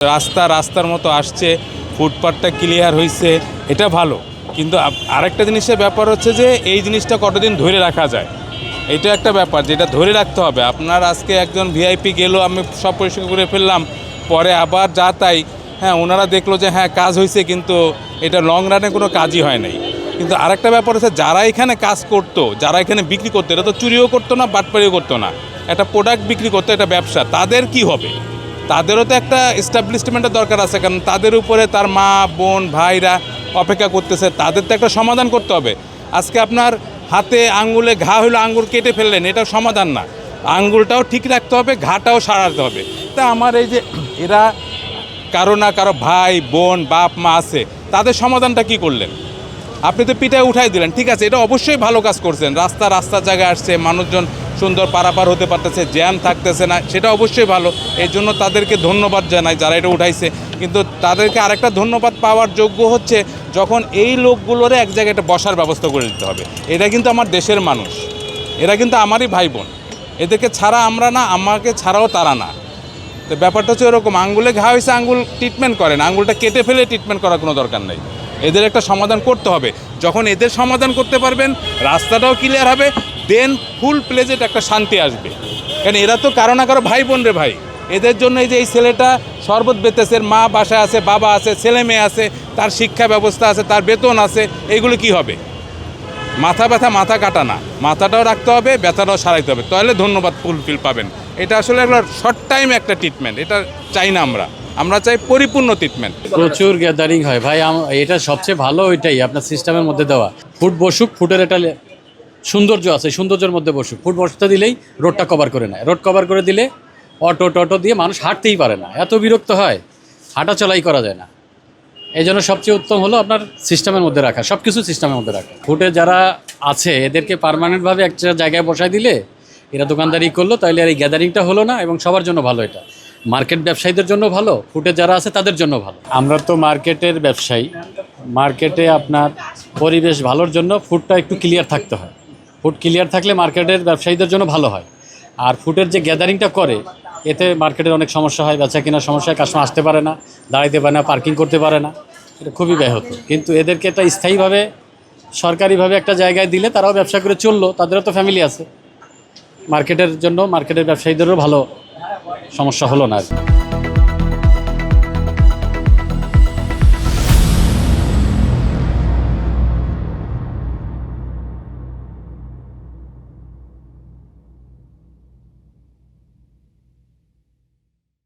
রাস্তার মতো আসছে, ফুটপাথটা ক্লিয়ার হয়েছে, এটা ভালো। কিন্তু আরেকটা জিনিসের ব্যাপার হচ্ছে যে এই জিনিসটা কতদিন ধরে রাখা যায়, এটা একটা ব্যাপার যেটা ধরে রাখতে হবে। আপনার আজকে একজন ভিআইপি গেল, আমি সব পরিষ্কার করে ফেললাম, পরে আবার যা তাই, হ্যাঁ ওনারা দেখলো যে হ্যাঁ কাজ হয়েছে, কিন্তু এটা লং রানে কোনো কাজই হয় নাই। কিন্তু আরেকটা ব্যাপার হচ্ছে যারা এখানে কাজ করতো, যারা এখানে বিক্রি করতো, এটা তো চুরিও করতো না, বাটপাড়িও করতো না, একটা প্রোডাক্ট বিক্রি করতো, এটা ব্যবসা। তাদের কি হবে? তাদেরও তো একটা এস্টাবলিশমেন্টের দরকার আছে, কারণ তাদের উপরে তার মা বোন ভাইরা অপেক্ষা করতেছে, তাদের তো একটা সমাধান করতে হবে। আজকে আপনার হাতে আঙ্গুলে ঘা হলো, আঙ্গুল কেটে ফেললেন, এটাও সমাধান না। আঙ্গুলটাও ঠিক রাখতে হবে, ঘাটাও সারাতে হবে। তা আমার এই যে এরা কারো না কারো ভাই বোন বাপ মা আছে, তাদের সমাধানটা কি করলেন? আপনি তো পিঠায় উঠাই দিলেন, ঠিক আছে, এটা অবশ্যই ভালো কাজ করছেন। রাস্তার জায়গায় আসছে, মানুষজন সুন্দর পারাপার হতে পারতেছে, জ্যাম থাকতেছে না, সেটা অবশ্যই ভালো। এই জন্য তাদেরকে ধন্যবাদ জানাই যারা এটা উঠাইছে। কিন্তু তাদেরকে আরেকটা ধন্যবাদ পাওয়ার যোগ্য হচ্ছে যখন এই লোকগুলোরে এক জায়গায় একটা বসার ব্যবস্থা করে দিতে হবে। এটা কিন্তু আমার দেশের মানুষ, এরা কিন্তু আমারই ভাই বোন, এদেরকে ছাড়া আমরা না, আমাকে ছাড়াও তারা না। তো ব্যাপারটা হচ্ছে এরকম, আঙ্গুলে ঘা হয়েছে, আঙ্গুল ট্রিটমেন্ট করেন, আঙ্গুলটা কেটে ফেলে ট্রিটমেন্ট করার কোনো দরকার নেই। এদের একটা সমাধান করতে হবে। যখন এদের সমাধান করতে পারবেন, রাস্তাটাও ক্লিয়ার হবে, দেন ফুল প্লেজেড একটা শান্তি আসবে। কারণ এরা তো কারো না কারো ভাই বোন রে ভাই। এদের জন্য এই যে এই ছেলেটা শরবত বেতেছে, মা বাসায় আছে, বাবা আছে, ছেলে মেয়ে আছে, তার শিক্ষা ব্যবস্থা আছে, তার বেতন আছে, এইগুলো কি হবে? মাথা ব্যথা মাথা কাটা না, মাথাটাও রাখতে হবে, ব্যথাটাও সারাইতে হবে, তাহলে ধন্যবাদ ফুলফিল পাবেন। এটা আসলে একটা শর্ট টাইম একটা ট্রিটমেন্ট, এটা চাই না আমরা চাই পরিপূর্ণ ট্রিটমেন্ট। প্রচুর গ্যাদারিং হয় ভাই, এটা সবচেয়ে ভালো ওইটাই আপনার সিস্টেমের মধ্যে দেওয়া। ফুট বসুক, ফুটের একটা সৌন্দর্য আছে, সৌন্দর্যের মধ্যে বসুক। ফুট বসতে দিলেই রোডটা কভার করে নেয়, রোড কভার করে দিলে অটো দিয়ে মানুষ হাঁটতেই পারে না, এত বিরক্ত হয়, হাঁটা চলাই করা যায় না। এই জন্য সবচেয়ে উত্তম হলো আপনার সিস্টেমের মধ্যে রাখা, সব কিছু সিস্টেমের মধ্যে রাখা। ফুটে যারা আছে এদেরকে পার্মানেন্টভাবে একটা জায়গায় বসায় দিলে এরা দোকানদারি করলো, তাহলে আর এই গ্যাদারিংটা হলো না, এবং সবার জন্য ভালো। এটা মার্কেট ব্যবসায়ীদের জন্য ভালো, ফুটে যারা আছে তাদের জন্য ভালো। আমরা তো মার্কেটের ব্যবসায়ী, মার্কেটে আপনার পরিবেশ ভালোর জন্য ফুটটা একটু ক্লিয়ার থাকতে হয়। ফুট ক্লিয়ার থাকলে মার্কেটের ব্যবসায়ীদের জন্য ভালো হয়। আর ফুটের যে গ্যাদারিংটা করে, এতে মার্কেটের অনেক সমস্যা হয়, বেচা কেনার সমস্যা হয়, কাস্টমার আসতে পারে না, দাঁড়াইতে পারে না, পার্কিং করতে পারে না, এটা খুবই ব্যয় হতো। কিন্তু এদেরকে একটা স্থায়ীভাবে সরকারিভাবে একটা জায়গায় দিলে তারাও ব্যবসা করে চললো, তাদেরও তো ফ্যামিলি আছে। মার্কেটের জন্য মার্কেটের ব্যবসায়ীদেরও ভালো, সমস্যা হলো না আর কি।